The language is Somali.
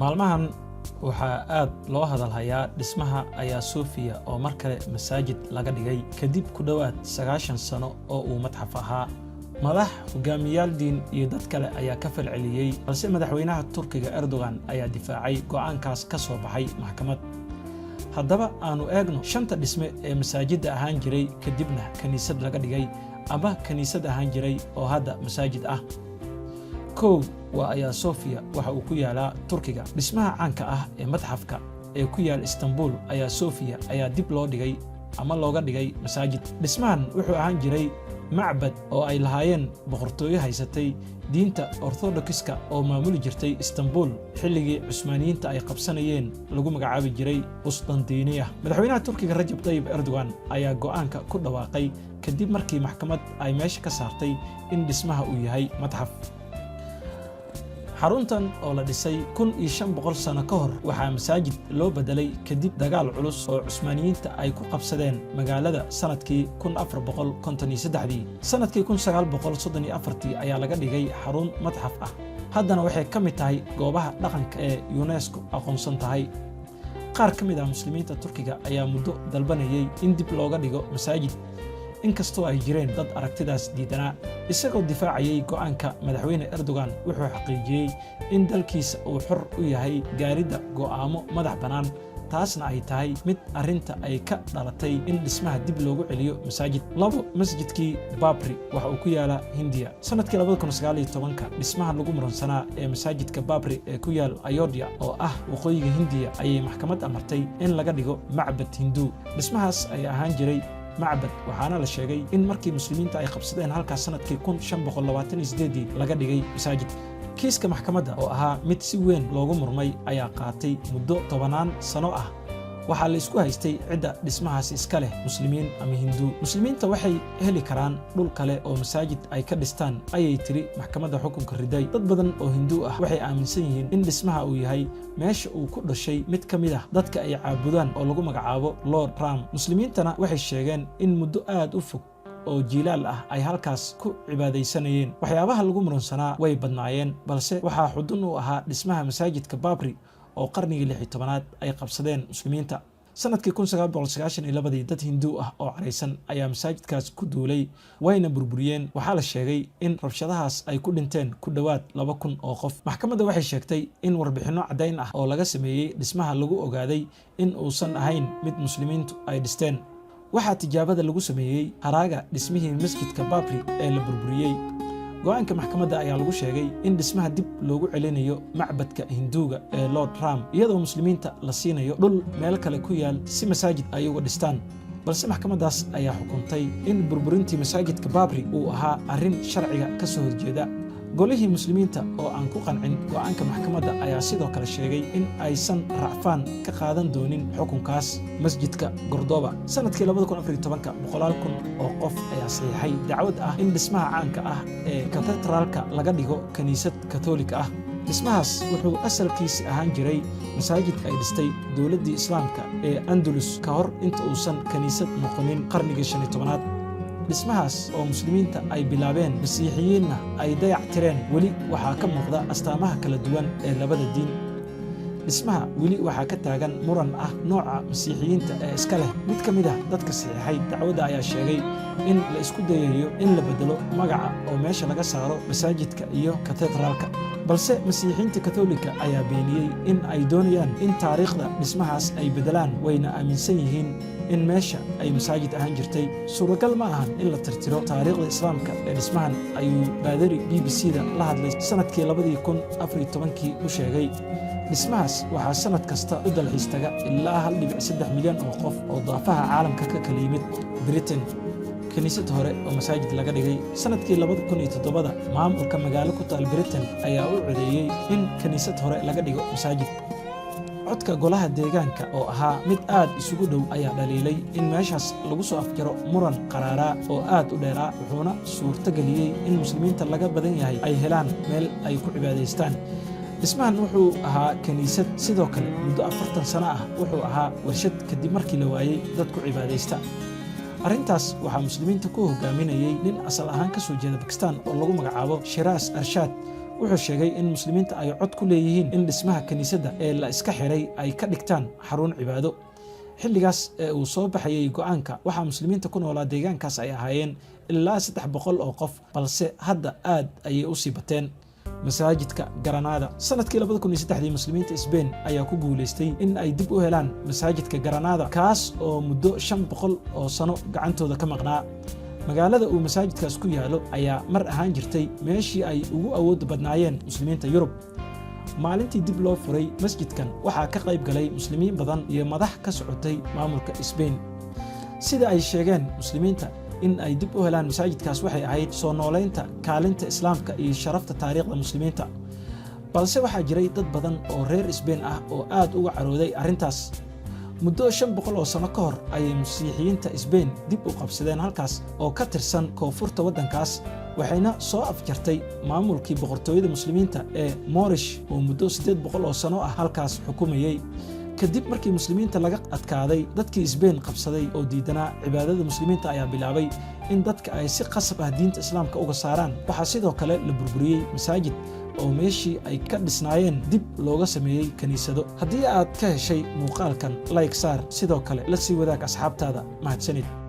maalmahan waxaa aad loo hadalhayaa dhismaha Hagia Sophia oo mar kale masaajid laga dhigay kadib ku dhawaad 90 sano oo uu madxaf ahaa. madax hogaamiyaal diin iyo dad kale ayaa ka falceliyay, balse madaxweynaha Turkiga Erdogan ayaa difaacay go'aankaas ka soo baxay maxkamad. haddaba aanu eegno shanta dhisme ee masaajidda ahaan jiray kadibna kaniisad laga dhigay ama kaniisad ahaan jiray oo hadda masaajid ah. kow waa Hagia Sophia, waxa uu ku yaalaa Turkiga. dhismaha caanka ah ee madxafka ee ku yaal Istanbul, Hagia Sophia ayaa dib loo dhigay ama looga dhigay masaajid. dhismahan wuxuu ahaan jiray macbad oo ay lahaayeen boqortooyo haysatay diinta Orthodoxiska oo maamuli jirtay Istanbul xilligii Cusmaaniyiinta ay qabsanayeen lagu magacaabi jiray Qusdandiiniya. madaxweynaha Turkiga Rajab Tayyip Erdogan ayaa go'aanka ku dhawaaqay kadib markii maxkamad ay meesha ka saartay in dhismaha uu yahay madxaf. xaruntan oo la dhisay 1500 sano ka hor waxaa masaajid loo bedelay kadib dagaal culus oo Cusmaaniyiinta ay ku qabsadeen magaalada sanadkii 1453. sanadkii 1934 ayaa laga dhigay xarun madxaf ah. haddana waxay ka mid tahay goobaha dhaqanka ee UNESCO aqoonsan tahay. qaar ka mid ah muslimiinta Turkiga ayaa muddo dalbanayay in dib looga dhigo masaajid, inkastoo ay jireen dad aragtidaas diidanaa. isagoo difaacayay go'aanka, madaxweyne Erdogan wuxuu xaqiijiyay in dalkiisa uu xor u yahay gaaridda go'aamo madax bannaan, taasna ay tahay mid arrinta ay ka dhalatay in dhismaha dib loogu celiyo masaajid. masjidkii Babri waxa uu ku yaalaa Hindiya. sanadkii 2019 dhismaha lagu muransanaa ee masaajidka Babri ee ku yaal Ayodhya oo ah waqooyiga Hindiya ayay maxkamad amartay in laga dhigo macbad Hindu. dhismahaas ayaa ahaan jiray macbad, waxaana la sheegay in markii muslimiinta ay qabsadeen halkaas sanadkii 1528 laga dhigay masaajid. kiiska maxkamadda oo ahaa mid si weyn loogu murmay ayaa qaatay muddo 10 sano ah. waxaa la isku haystay cidda dhismahaasi iska leh, muslimiin ama Hindu. muslimiinta waxay heli karaan dhul kale oo masaajid ay ka dhistaan, ayay tiri maxkamadda xukunka riday. dad badan oo Hindu ah waxay aaminsan yihiin in dhismaha uu yahay meesha uu ku dhashay mid ka mid ah dadka ay caabudaan oo lagu magacaabo Lord Ram. muslimiintana waxay sheegeen in muddo aad u fog oo jiilaal ah ay halkaas ku cibaadaysanayeen. waxyaabaha lagu muransanaa way badnaayeen, balse waxaa xudun u ahaa dhismaha masaajidka Babri oo qarnigii 16aad ay qabsadeen muslimiinta. sanadkii 1992 dad Hindu ah oo caraysan ayaa masaajidkaas ku duulay, wayna burburiyeen. waxaa la sheegay in rabshadahaas ay ku dhinteen ku dhawaad 2000 oo qof. maxkamadda waxay sheegtay in warbixinno caddayn ah oo laga sameeyey dhismaha lagu ogaaday in uusan ahayn mid muslimiintu ay dhisteen. waxaa tijaabada lagu sameeyey haraaga dhismihii masjidka Babri ee la burburiyey. go'aanka maxkamadda ayaa lagu sheegay in dhismaha dib loogu celinayo macbadka Hinduuga ee Lord Ram, iyadoo muslimiinta la siinayo dhul meel kale ku yaal si masaajid ay uga dhistaan. balse maxkamaddaas ayaa xukuntay in burburintii masaajidka Babri uu ahaa arrin sharciga ka soo horjeeda. golihii muslimiinta oo aan ku qancin go'aanka maxkamadda ayaa sidoo kale sheegay in aysan racfaan ka qaadan doonin xukunkaas. masjidka Cordoba sanadkii 2014 boqolaal kun oo qof ayaa saxiixay dacwad ah in dhismaha caanka ah ee katedraalka laga dhigo kaniisad Katoolik ah. dhismahaas wuxuu asalkiisi ahaan jiray masaajid ay dhistay dowladdii Islaamka ee Andalus ka hor inta uusan kaniisad noqonin qarnigii 15aad. dhismahaas oo muslimiinta ay bilaabeen, masiixiyiinna ay dayac tireen, weli waxaa ka muuqda astaamaha kala duwan ee labada diin. dhismaha weli waxaa ka taagan muran ah nooca masiixiyiinta ee iska leh. mid ka mid ah dadka saxiixay dacwadda ayaa sheegay in la isku dayayo in la bedelo magaca oo meesha laga saaro masaajidka iyo katedraalka, balse masiixiyiinta Katooligga ayaa beeniyey in ay doonayaan in taariikhda dhismahaas ay bedelaan, wayna aaminsan yihiin in meesha ay masaajid ahaan jirtay. suuragal ma ahan in la tirtiro taariikhda Islaamka ee dhismahan, ayuu baadari BBC-da la hadlay sanadkii 2014 u sheegay. dhismahaas waxaa sanad kasta u dalxiis taga ilaa 1.3 milyan oo qof oo daafaha caalamka ka kala yimid Britain. kaniisad hore oo masaajid laga dhigay sanadkii 2007 maamulka magaalo ku taal Britain ayaa u codeeyey in kaniisad hore laga dhigo masaajid. codka golaha deegaanka oo ahaa mid aad isugu dhow ayaa dhaliilay in meeshaas lagu soo afjaro muran qaraaraa oo aad u dheeraa, wuxuuna suurtageliyey in muslimiinta laga badan yahay ay helaan meel ay ku cibaadaystaan. dhismahan wuxuu ahaa kaniisad, sidoo kale muddo 40 sano ah wuxuu ahaa warshad kadib markii la waayey dad ku cibaadaysta. arrintaas waxaa muslimiinta ku hogaaminayay nin asal ahaan ka soo jeeda Pakistan oo lagu magacaabo Shiraz Arshad. wuxuu sheegay in muslimiinta ay cod ku leeyihiin in dhismaha kiniisadda ee la iska xiray ay ka dhigtaan xarun cibaado. xilligaas ee uu soo baxayay go'aanka, waxaa muslimiinta ku noolaa deegaankaas ay ahaayeen ilaa 300 oo qof, balse hadda aad ayay u sii bateen. masaajidka Granada sanadkii 2003 muslimiinta Spain ayaa ku guuleystay in ay dib u helaan masaajidka Granada, kaas oo muddo 500 oo sano gacantooda ka maqnaa. magaalada uu masaajidkaas ku yaalo ayaa mar ahaan jirtay meeshii ay ugu awood badnaayeen muslimiinta Yurub. maalintii dib loo furay masjidkan waxaa ka qayb galay muslimiin badan iyo madax ka socotay maamulka Spain. sida ay sheegeen muslimiinta, in ay dib u helaan masaajidkaas waxay ahayd soo nooleynta kaalinta islaamka iyo sharafta taariikhda muslimiinta. balse waxaa jiray dad badan oo reer Spain ah oo aad uga carooday arrintaas. muddo 500 oo sano ka hor ayay masiixiyiinta Spain dib u qabsadeen halkaas oo ka tirsan koonfurta waddankaas, waxayna soo afjartay maamulkii boqortooyada muslimiinta ee Moorish oo muddo 800 oo sano ah halkaas xukumayay. kadib markii muslimiinta laga adkaaday, dadkii Spain qabsaday oo diidanaa cibaadada muslimiinta ayaa bilaabay in dadka ay si qasab ah diinta islaamka uga saaraan. waxaa sidoo kale la burburiyey masaajid oo meeshii ay ka dhisnaayeen dib looga sameeyey kaniisado. haddii aad ka heshay muuqaalkan, like saar, sidoo kale la sii wadaag asxaabtaada. mahadsanid.